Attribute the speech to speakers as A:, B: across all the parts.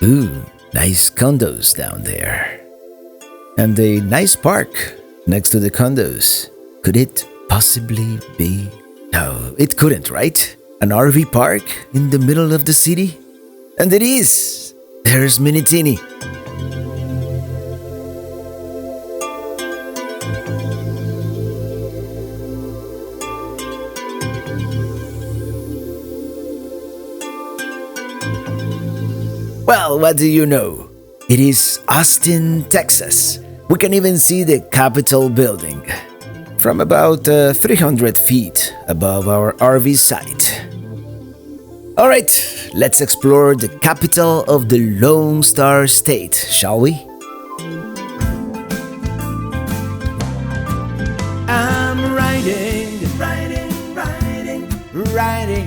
A: Ooh, nice condos down there. And a nice park next to the condos. Could it possibly be? No, it couldn't, right? An RV park in the middle of the city? And it is! There's Mini Teeny. Well, what do you know? It is Austin, Texas. We can even see the Capitol building from about 300 feet above our RV site. Alright, let's explore the capital of the Lone Star State, shall we? I'm riding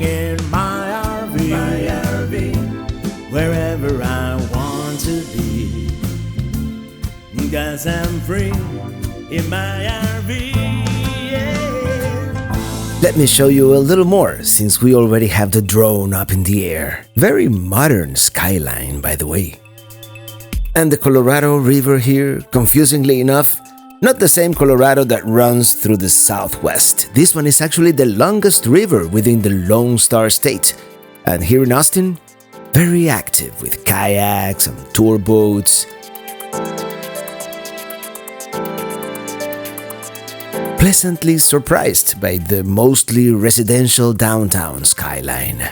A: in my RV, wherever I want to be, 'cause I'm free in my RV. Let me show you a little more, since we already have the drone up in the air. Very modern skyline, by the way. And the Colorado River here, confusingly enough, not the same Colorado that runs through the southwest. This one is actually the longest river within the Lone Star State. And here in Austin, very active with kayaks and tour boats. Pleasantly surprised by the mostly residential downtown skyline.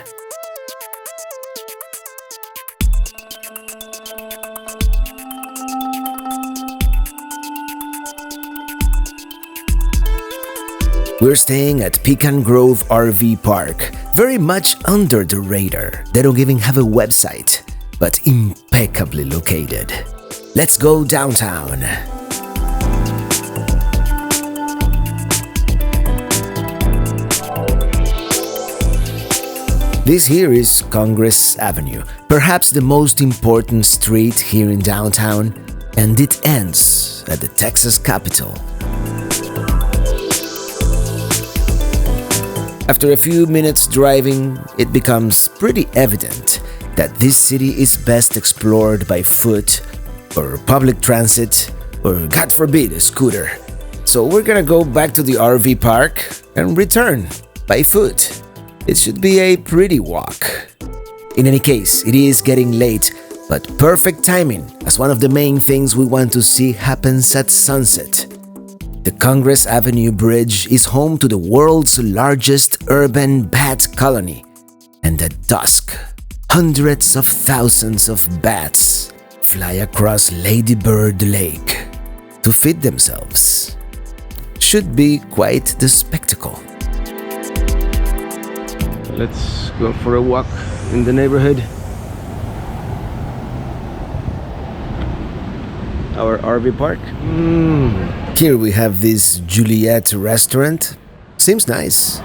A: We're staying at Pecan Grove RV Park, very much under the radar. They don't even have a website, but impeccably located. Let's go downtown. This here is Congress Avenue, perhaps the most important street here in downtown, and it ends at the Texas Capitol. After a few minutes driving, it becomes pretty evident that this city is best explored by foot, or public transit, or God forbid, a scooter. So we're gonna go back to the RV park and return by foot. It should be a pretty walk. In any case, it is getting late, but perfect timing, as one of the main things we want to see happens at sunset. The Congress Avenue Bridge is home to the world's largest urban bat colony, and at dusk, hundreds of thousands of bats fly across Lady Bird Lake to feed themselves. Should be quite the spectacle. Let's go for a walk in the neighborhood. Our RV park. Here we have this Juliet restaurant. Seems nice.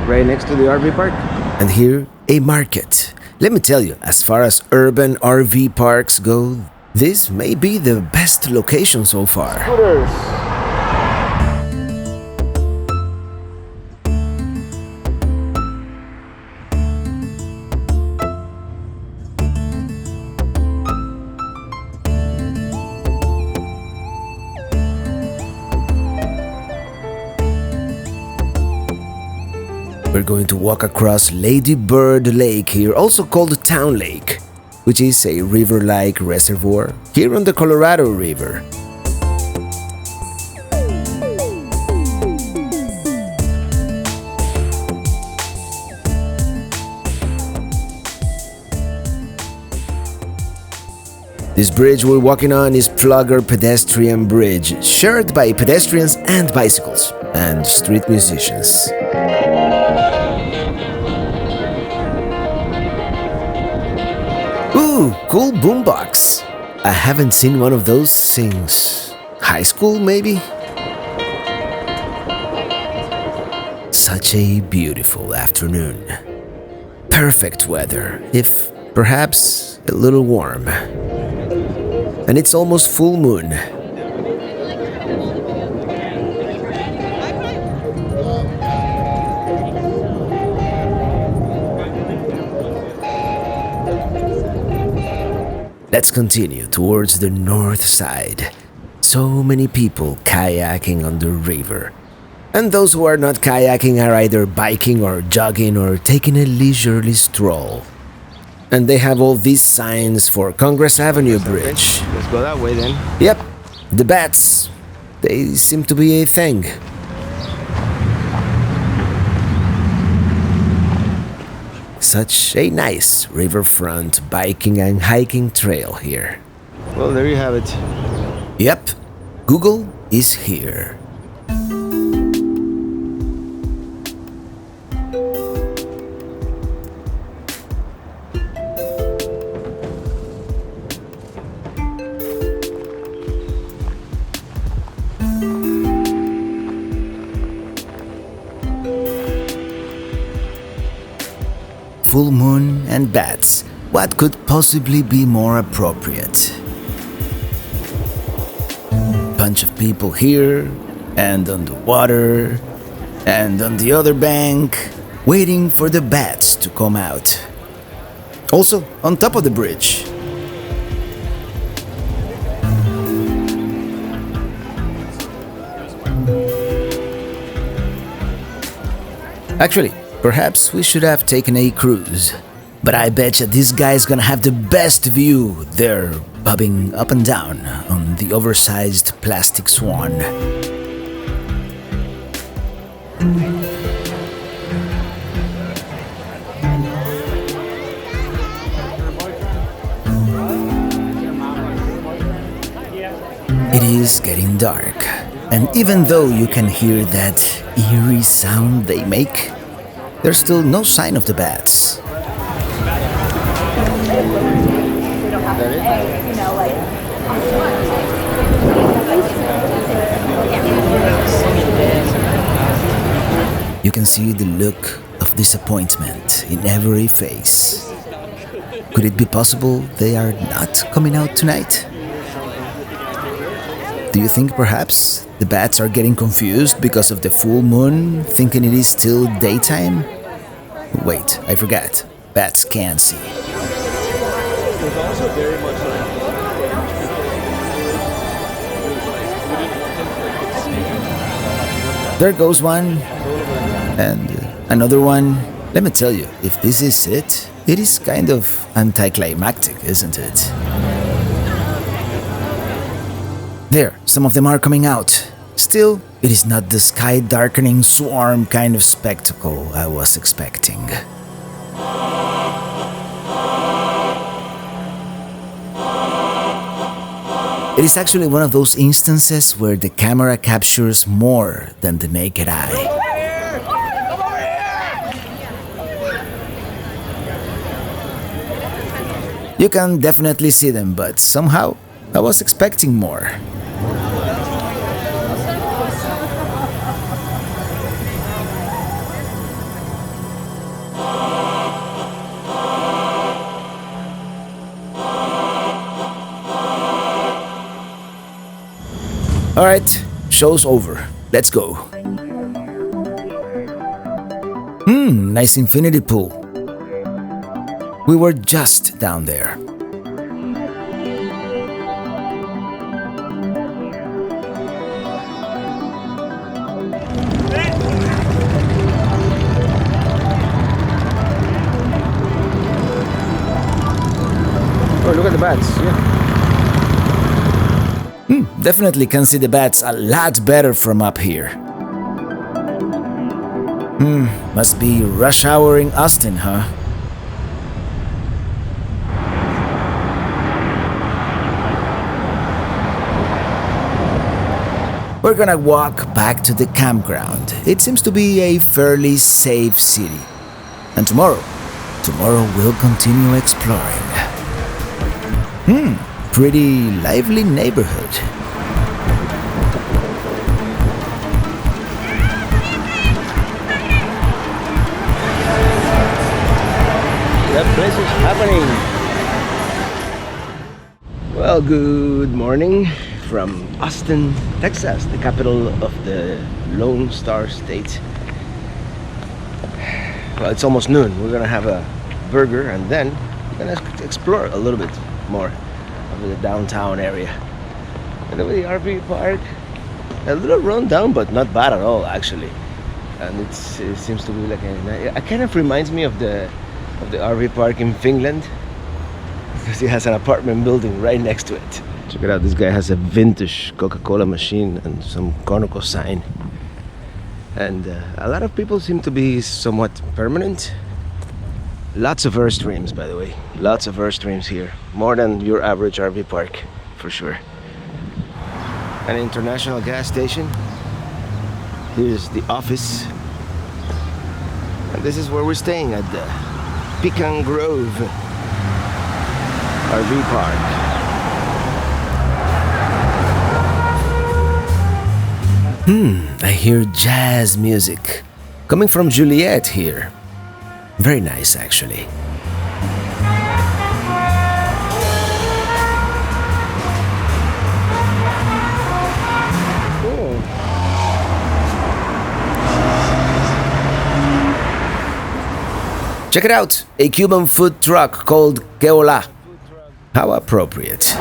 A: Right next to the RV park. And here, a market. Let me tell you, as far as urban RV parks go, this may be the best location so far. Scooters. We're going to walk across Lady Bird Lake here, also called Town Lake, which is a river-like reservoir here on the Colorado River. This bridge we're walking on is Plugger Pedestrian Bridge, shared by pedestrians and bicycles, and street musicians. Ooh, cool boombox. I haven't seen one of those since high school, maybe? Such a beautiful afternoon. Perfect weather, if perhaps a little warm. And it's almost full moon. Let's continue towards the north side. So many people kayaking on the river. And those who are not kayaking are either biking or jogging or taking a leisurely stroll. And they have all these signs for Congress Avenue Bridge.
B: Let's go that way then.
A: Yep, the bats. They seem to be a thing. Such a nice riverfront biking and hiking trail here.
B: Well, there you have it.
A: Yep, Google is here. Full moon and bats. What could possibly be more appropriate? Bunch of people here, and on the water, and on the other bank, waiting for the bats to come out. Also, on top of the bridge. Actually, perhaps we should have taken a cruise. But I betcha this guy's gonna have the best view there, bobbing up and down on the oversized plastic swan. It is getting dark, and even though you can hear that eerie sound they make, there's still no sign of the bats. You can see the look of disappointment in every face. Could it be possible they are not coming out tonight? Do you think perhaps the bats are getting confused because of the full moon, thinking it is still daytime? Wait, I forgot. Bats can't see. There goes one. And another one. Let me tell you, if this is it, it is kind of anticlimactic, isn't it? There, some of them are coming out. Still, it is not the sky-darkening swarm kind of spectacle I was expecting. It is actually one of those instances where the camera captures more than the naked eye. You can definitely see them, but somehow I was expecting more. Alright, show's over. Let's go. Nice infinity pool. We were just down there.
B: Oh, look at the bats, yeah.
A: Definitely can see the bats a lot better from up here. Must be rush hour in Austin, huh? We're gonna walk back to the campground. It seems to be a fairly safe city. And tomorrow we'll continue exploring. Pretty lively neighborhood.
B: That place is happening. Well, good morning from Austin, Texas, the capital of the Lone Star State. Well, it's almost noon. We're gonna have a burger and then we're gonna explore a little bit more. of the downtown area. And then the RV park, a little run down, but not bad at all actually. And it seems to be like it kind of reminds me of the RV park in Finland, because it has an apartment building right next to it. Check it out, this guy has a vintage Coca-Cola machine and some Conoco sign. And a lot of people seem to be somewhat permanent. Lots of Airstreams, by the way. Lots of Airstreams here. More than your average RV park, for sure. An international gas station. Here's the office. And this is where we're staying, at the Pecan Grove RV park.
A: I hear jazz music coming from Juliet here. Very nice, actually.
B: Cool.
A: Check it out, a Cuban food truck called Keola. How appropriate.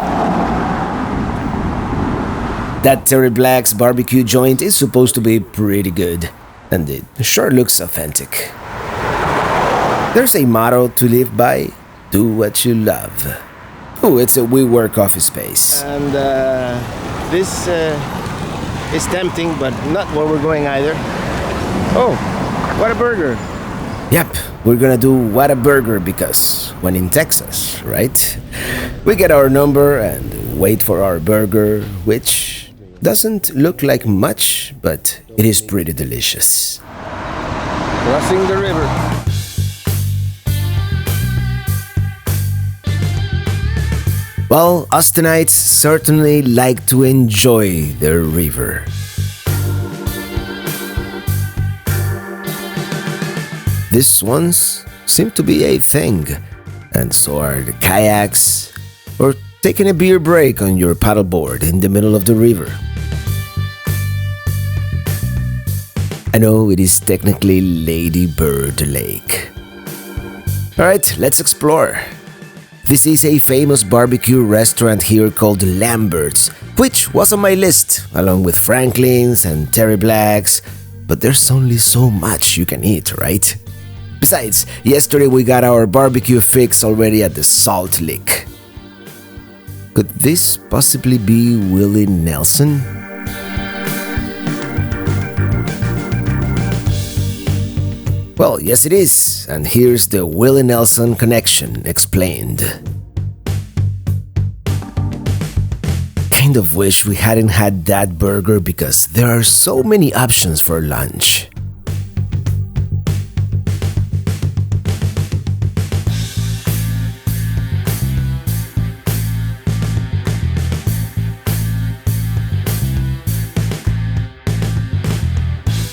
A: That Terry Black's barbecue joint is supposed to be pretty good, and it sure looks authentic. There's a motto to live by: do what you love. Oh, it's a WeWork office space.
B: And this is tempting, but not where we're going either. Oh, what a burger!
A: Yep, we're gonna do Whataburger because when in Texas, right? We get our number and wait for our burger, which doesn't look like much, but it is pretty delicious.
B: Crossing the river.
A: Well, Austinites certainly like to enjoy their river. These ones seem to be a thing, and so are the kayaks, or taking a beer break on your paddleboard in the middle of the river. I know it is technically Lady Bird Lake. Alright, let's explore. This is a famous barbecue restaurant here called Lambert's, which was on my list, along with Franklin's and Terry Black's, but there's only so much you can eat, right? Besides, yesterday we got our barbecue fix already at the Salt Lick. Could this possibly be Willie Nelson? Well, yes it is, and here's the Willie Nelson connection explained. Kind of wish we hadn't had that burger because there are so many options for lunch.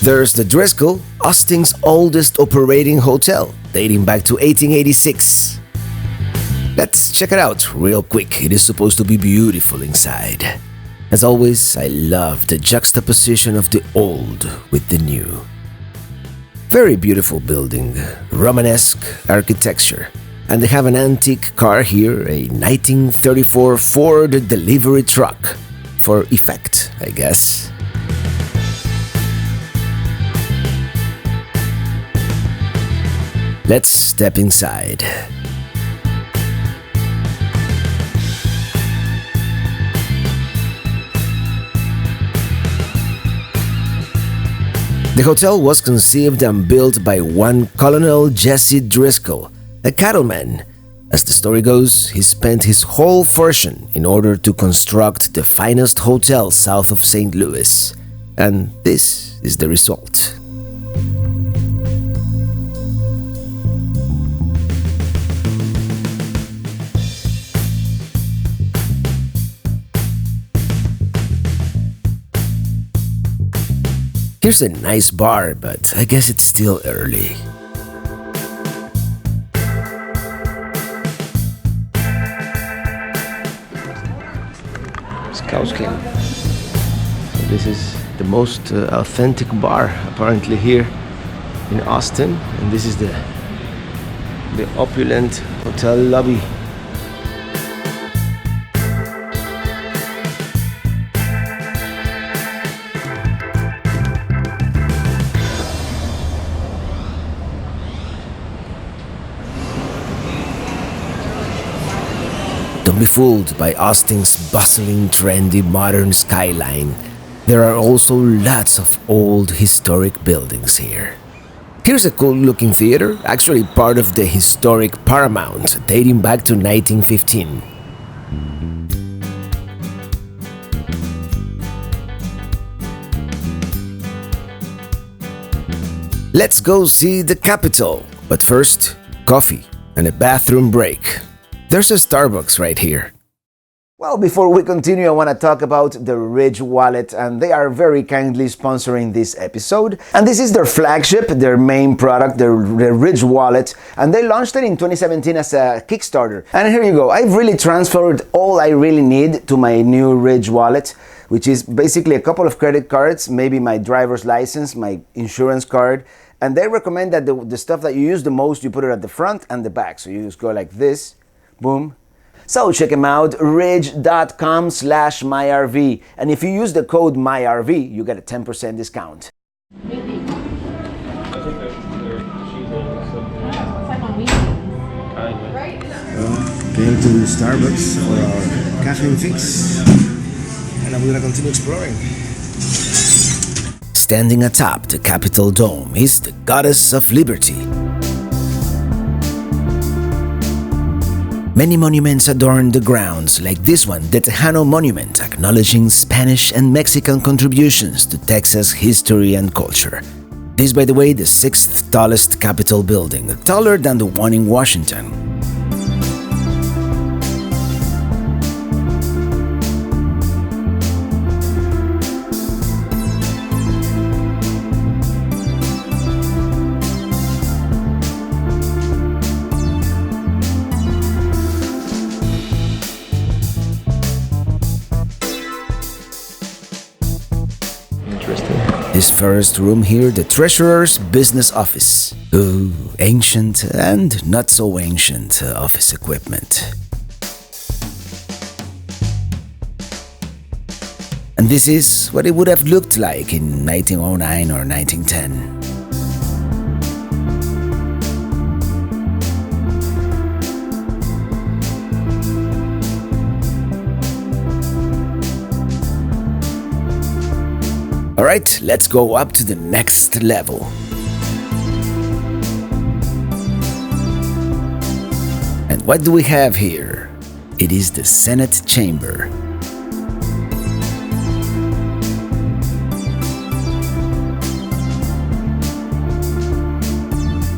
A: There's the Driscoll, Austin's oldest operating hotel, dating back to 1886. Let's check it out real quick. It is supposed to be beautiful inside. As always, I love the juxtaposition of the old with the new. Very beautiful building, Romanesque architecture. And they have an antique car here, a 1934 Ford delivery truck. For effect, I guess. Let's step inside. The hotel was conceived and built by one Colonel Jesse Driscoll, a cattleman. As the story goes, he spent his whole fortune in order to construct the finest hotel south of St. Louis. And this is the result. Here's a nice bar, but I guess it's still early.
B: Scouskin. So this is the most authentic bar apparently here in Austin, and this is the opulent hotel lobby.
A: Don't be fooled by Austin's bustling, trendy, modern skyline. There are also lots of old historic buildings here. Here's a cool-looking theater, actually part of the historic Paramount, dating back to 1915. Let's go see the Capitol, but first, coffee and a bathroom break. There's a Starbucks right here. Well, before we continue, I want to talk about the Ridge Wallet, and they are very kindly sponsoring this episode. And this is their flagship, their main product, the Ridge Wallet, and they launched it in 2017 as a Kickstarter. And here you go. I've really transferred all I really need to my new Ridge Wallet, which is basically a couple of credit cards, maybe my driver's license, my insurance card, and they recommend that the stuff that you use the most, you put it at the front and the back. So you just go like this. Boom. So check them out, ridge.com/myrv. And if you use the code MyRV, you get a 10% discount. Came to Starbucks for our caffeine fix. And I'm gonna continue exploring. Standing atop the Capitol Dome is the Goddess of Liberty. Many monuments adorn the grounds, like this one, the Tejano Monument, acknowledging Spanish and Mexican contributions to Texas history and culture. This is, by the way, the 6th tallest Capitol building, taller than the one in Washington. This first room here, the Treasurer's Business Office. Ooh, ancient and not so ancient office equipment. And this is what it would have looked like in 1909 or 1910. Alright, let's go up to the next level. And what do we have here? It is the Senate Chamber.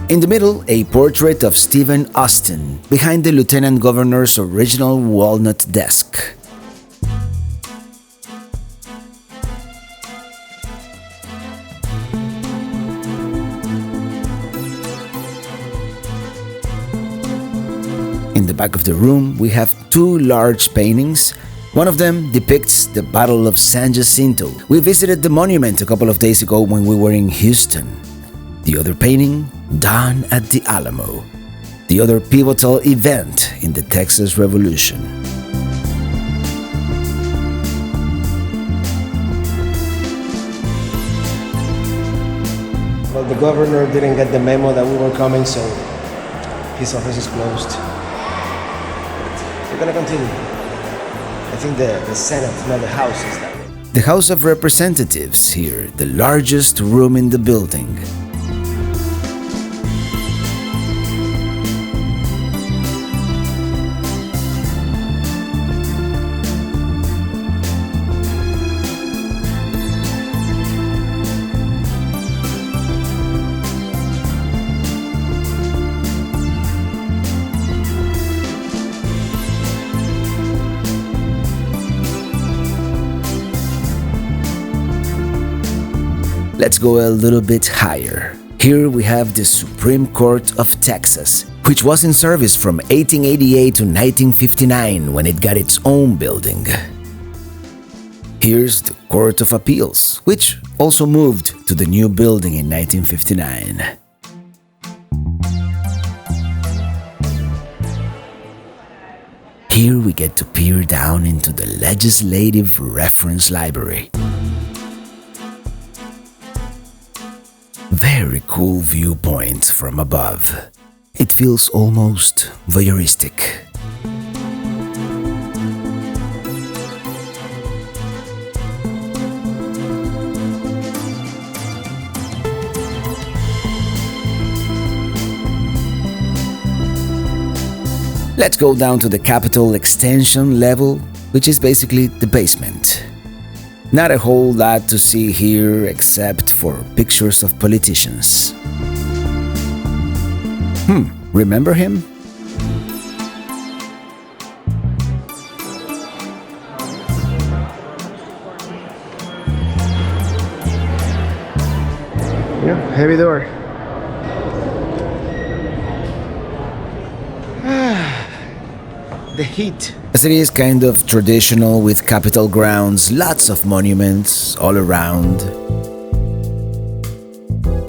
A: In the middle, a portrait of Stephen Austin, behind the Lieutenant Governor's original walnut desk. In the back of the room, we have two large paintings. One of them depicts the Battle of San Jacinto. We visited the monument a couple of days ago when we were in Houston. The other painting, Dawn at the Alamo, the other pivotal event in the Texas Revolution. Well, the governor didn't get the memo that we were coming, so his office is closed. We're gonna continue. I think the Senate, not the House, is that way. The House of Representatives here, the largest room in the building. Let's go a little bit higher. Here we have the Supreme Court of Texas, which was in service from 1888 to 1959 when it got its own building. Here's the Court of Appeals, which also moved to the new building in 1959. Here we get to peer down into the Legislative Reference Library. Very cool viewpoint from above. It feels almost voyeuristic. Let's go down to the Capitol extension level, which is basically the basement. Not a whole lot to see here except for pictures of politicians. Remember him?
B: Yeah, heavy door. The heat.
A: The city is kind of traditional with Capitol grounds, lots of monuments all around.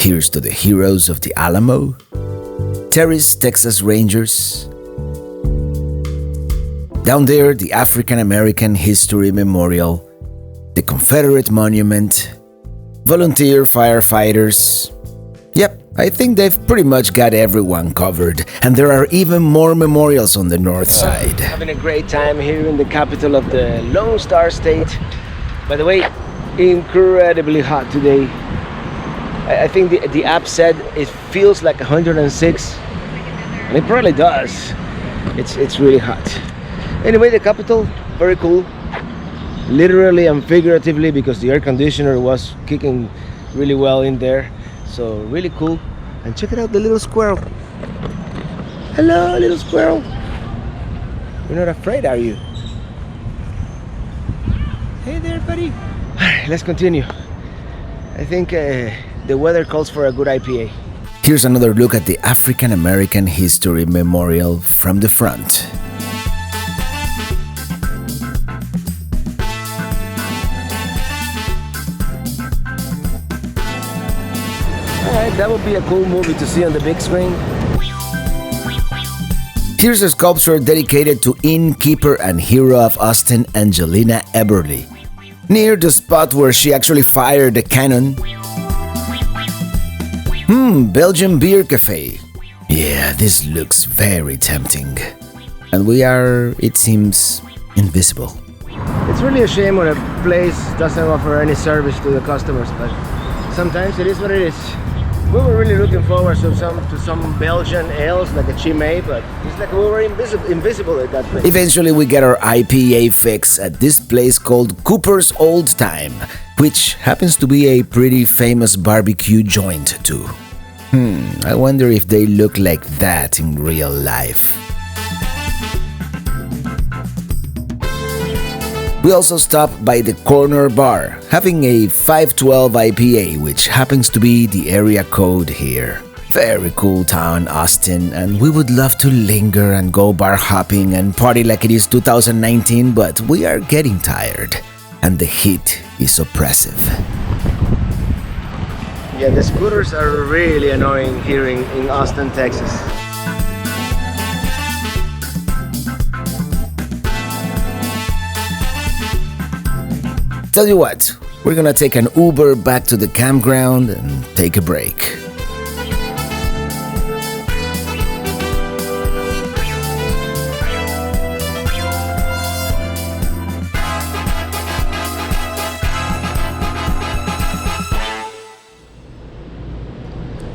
A: Here's to the heroes of the Alamo, Terry's Texas Rangers. Down there, the African American History Memorial, the Confederate Monument, volunteer firefighters. Yep, I think they've pretty much got everyone covered, and there are even more memorials on the north side.
B: Having a great time here in the capital of the Lone Star State. By the way, incredibly hot today. I think the app said it feels like 106, and it probably does. It's really hot. Anyway, the capital, very cool. Literally and figuratively, because the air conditioner was kicking really well in there. So really cool. And check it out, the little squirrel. Hello, little squirrel. You're not afraid, are you? Hey there, buddy. Alright, let's continue. I think the weather calls for a good IPA.
A: Here's another look at the African American History Memorial from the front.
B: That would be a cool movie to see on the big screen.
A: Here's a sculpture dedicated to innkeeper and hero of Austin, Angelina Eberly, near the spot where she actually fired the cannon. Belgian beer cafe. Yeah, this looks very tempting. And we are, it seems, invisible.
B: It's really a shame when a place doesn't offer any service to the customers, but sometimes it is what it is. We were really looking forward to some Belgian ales like a Chimay, but it's like we were invisible at that place.
A: Eventually we get our IPA fix at this place called Cooper's Old Time, which happens to be a pretty famous barbecue joint too. I wonder if they look like that in real life. We also stopped by the Corner Bar, having a 512 IPA, which happens to be the area code here. Very cool town, Austin, and we would love to linger and go bar hopping and party like it is 2019, but we are getting tired, and the heat is oppressive.
B: Yeah, the scooters are really annoying here in Austin, Texas.
A: Tell you what, we're gonna take an Uber back to the campground and take a break.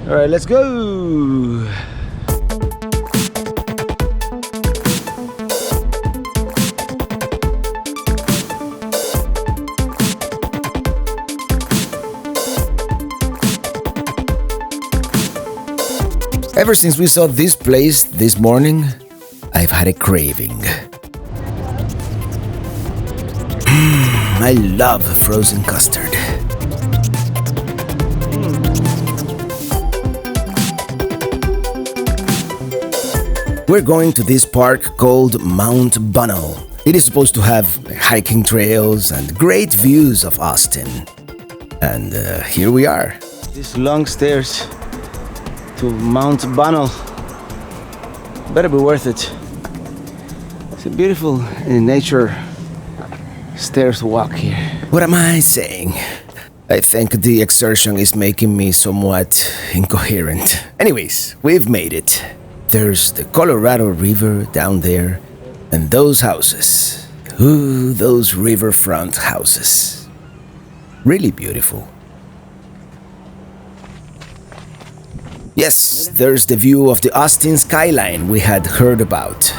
B: All right, let's go.
A: Ever since we saw this place this morning, I've had a craving. I love frozen custard. We're going to this park called Mount Bonnell. It is supposed to have hiking trails and great views of Austin. And here we are.
B: These long stairs to Mount Bonnell. Better be worth it. It's a beautiful nature stairs to walk here.
A: What am I saying? I think the exertion is making me somewhat incoherent. Anyways, we've made it. There's the Colorado River down there, and those houses. Ooh, those riverfront houses. Really beautiful. Yes, there's the view of the Austin skyline we had heard about.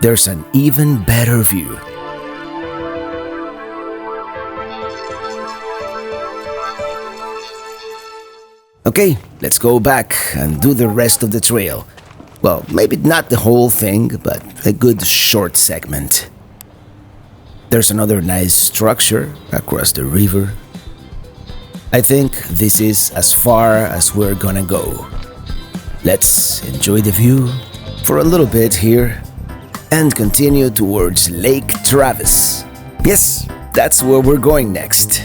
A: There's an even better view. Okay, let's go back and do the rest of the trail. Well, maybe not the whole thing, but a good short segment. There's another nice structure across the river. I think this is as far as we're gonna go. Let's enjoy the view for a little bit here and continue towards Lake Travis. Yes, that's where we're going next.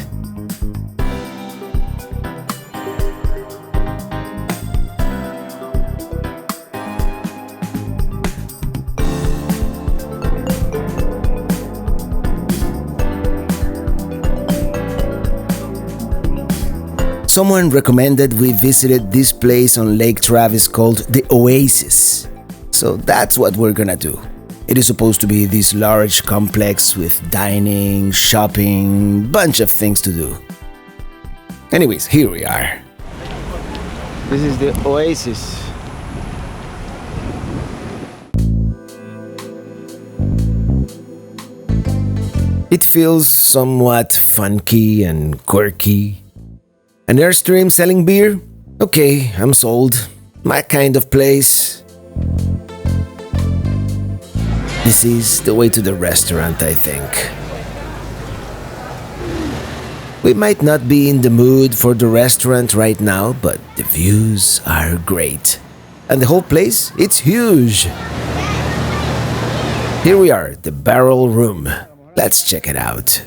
A: Someone recommended we visited this place on Lake Travis called the Oasis. So that's what we're gonna do. It is supposed to be this large complex with dining, shopping, bunch of things to do. Anyways, here we are.
B: This is the Oasis.
A: It feels somewhat funky and quirky. An Airstream selling beer? Okay, I'm sold. My kind of place. This is the way to the restaurant, I think. We might not be in the mood for the restaurant right now, but the views are great. And the whole place, it's huge. Here we are, the Barrel Room. Let's check it out.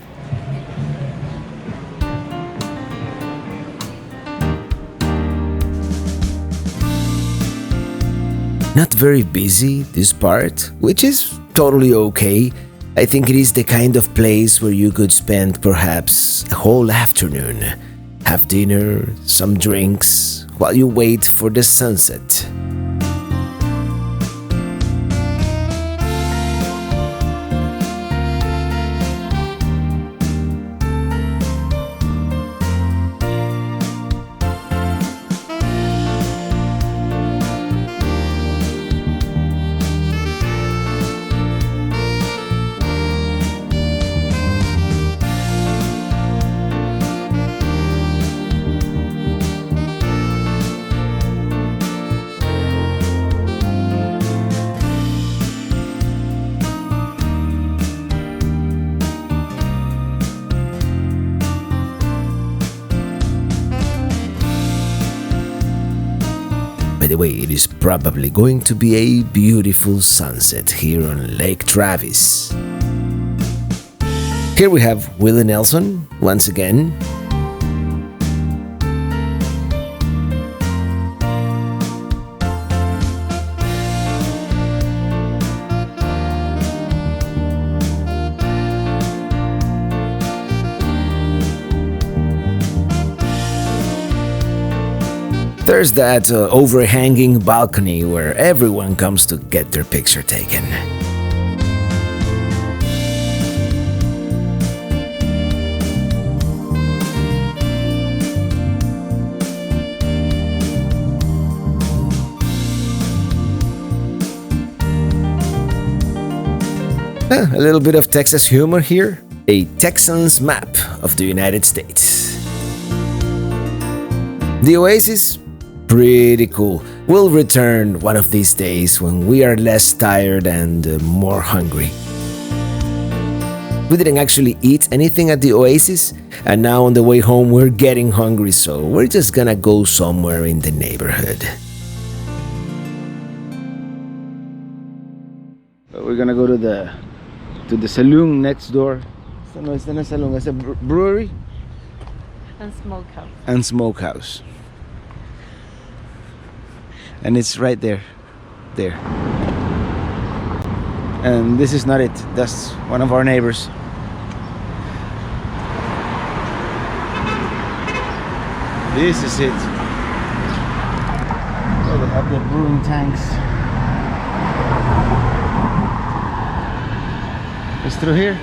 A: Not very busy, this part, which is totally okay. I think it is the kind of place where you could spend perhaps a whole afternoon. Have dinner, some drinks, while you wait for the sunset. By the way, it is probably going to be a beautiful sunset here on Lake Travis. Here we have Willie Nelson once again. There's that overhanging balcony where everyone comes to get their picture taken. A little bit of Texas humor here. A Texan's map of the United States. The Oasis? Pretty cool. We'll return one of these days when we are less tired and more hungry. We didn't actually eat anything at the Oasis, and now on the way home we're getting hungry, so we're just gonna go somewhere in the neighborhood.
B: We're gonna go to the saloon next door. No, it's not a saloon, it's a brewery
C: And smokehouse.
B: and smokehouse. And it's right there. And this is not it. That's one of our neighbors. This is it. Oh, they have the brewing tanks. It's through here.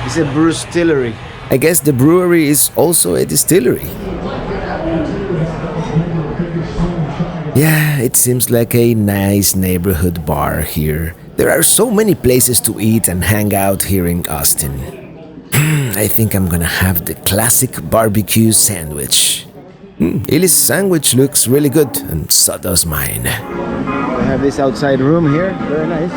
B: It's a brewstillery.
A: I guess the brewery is also a distillery. Yeah, it seems like a nice neighborhood bar here. There are so many places to eat and hang out here in Austin. I think I'm gonna have the classic barbecue sandwich. Illy's sandwich looks really good, and so does mine.
B: I have this outside room here, very nice.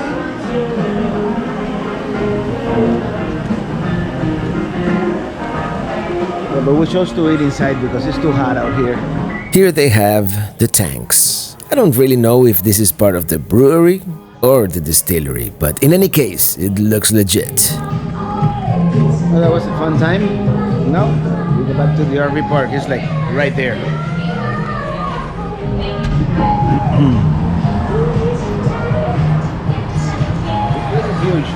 B: Yeah, but we chose to eat inside because it's too hot out here.
A: Here they have the tanks. I don't really know if this is part of the brewery or the distillery, but in any case, it looks legit.
B: Well, that was a fun time. Now, we go back to the RV park. It's like right there. It's huge.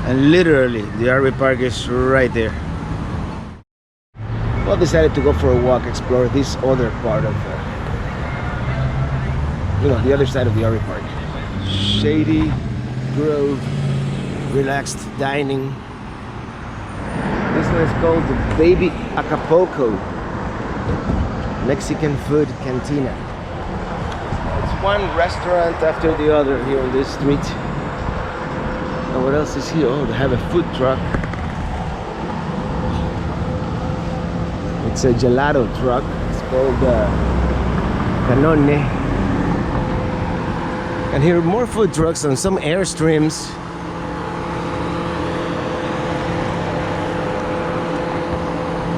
B: And literally, the RV park is right there. Well, decided to go for a walk, explore this other part of, the other side of the RV park. Shady grove, relaxed dining. This one is called the Baby Acapulco Mexican Food Cantina. It's one restaurant after the other here on this street. And what else is here? Oh, they have a food truck. It's a gelato truck. It's called Canone. And here are more food trucks and some Airstreams.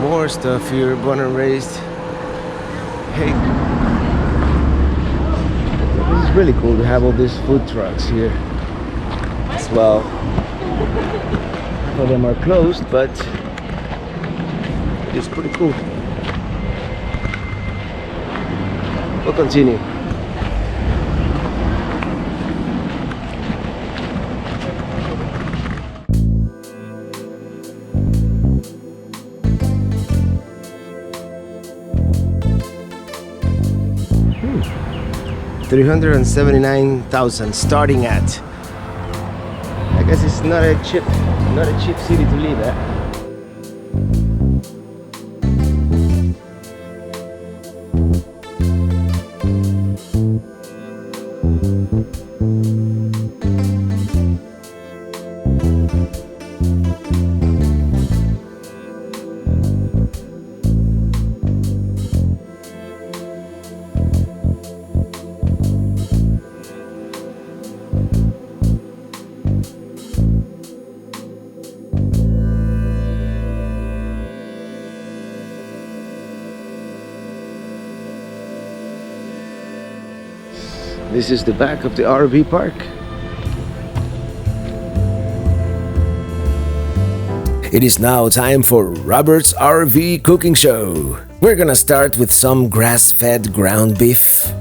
B: More stuff here, born and raised. Hey, this is really cool to have all these food trucks here as well. Some of them are closed, but it is pretty cool. We'll continue. $379,000 starting at. I guess it's not a cheap city to live at. This is the back of the RV park.
A: It is now time for Robert's RV cooking show. We're gonna start with some grass-fed ground beef.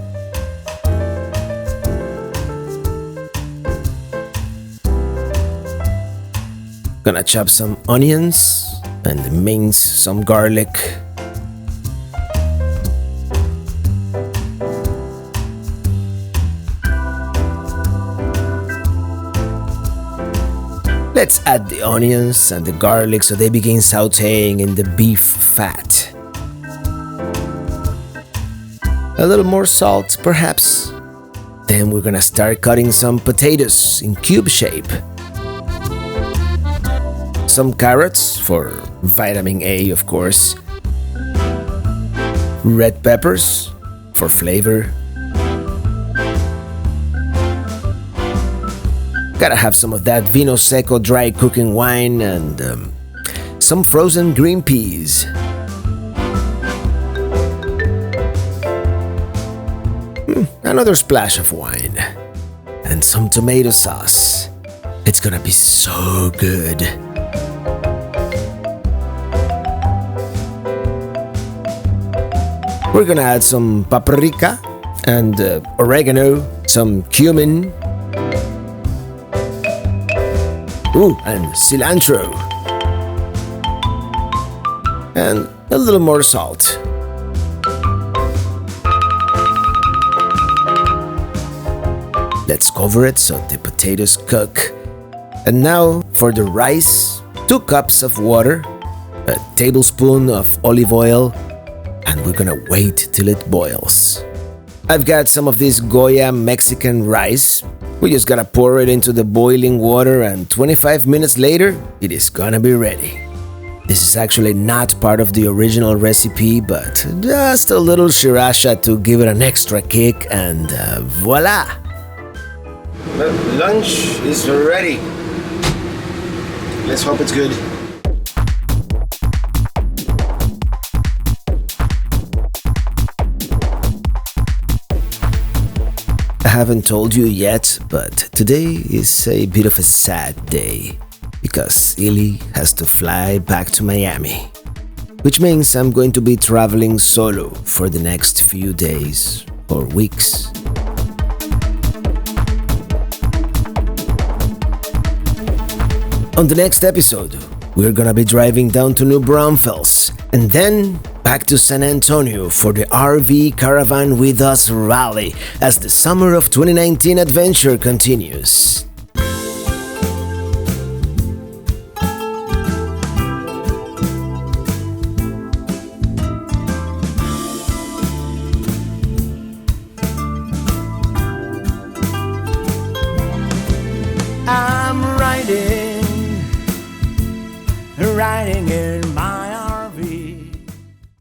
A: Gonna chop some onions and mince some garlic. Let's add the onions and the garlic so they begin sauteing in the beef fat. A little more salt, perhaps. Then we're gonna start cutting some potatoes in cube shape. Some carrots for vitamin A, of course. Red peppers for flavor. Gotta have some of that Vino Seco dry cooking wine and some frozen green peas. Another splash of wine. And some tomato sauce. It's gonna be so good. We're gonna add some paprika and oregano, some cumin. Ooh, and cilantro. And a little more salt. Let's cover it so the potatoes cook. And now for the rice, 2 cups of water, a tablespoon of olive oil, we're gonna wait till it boils. I've got some of this Goya Mexican rice. We just gotta pour it into the boiling water and 25 minutes later, it is gonna be ready. This is actually not part of the original recipe, but just a little sriracha to give it an extra kick and voila!
B: Well, lunch is ready. Let's hope it's good.
A: I haven't told you yet, but today is a bit of a sad day because Illy has to fly back to Miami, which means I'm going to be traveling solo for the next few days or weeks. On the next episode, we're gonna be driving down to New Braunfels and then back to San Antonio for the RV Caravan With Us rally as the summer of 2019 adventure continues. I'm riding in my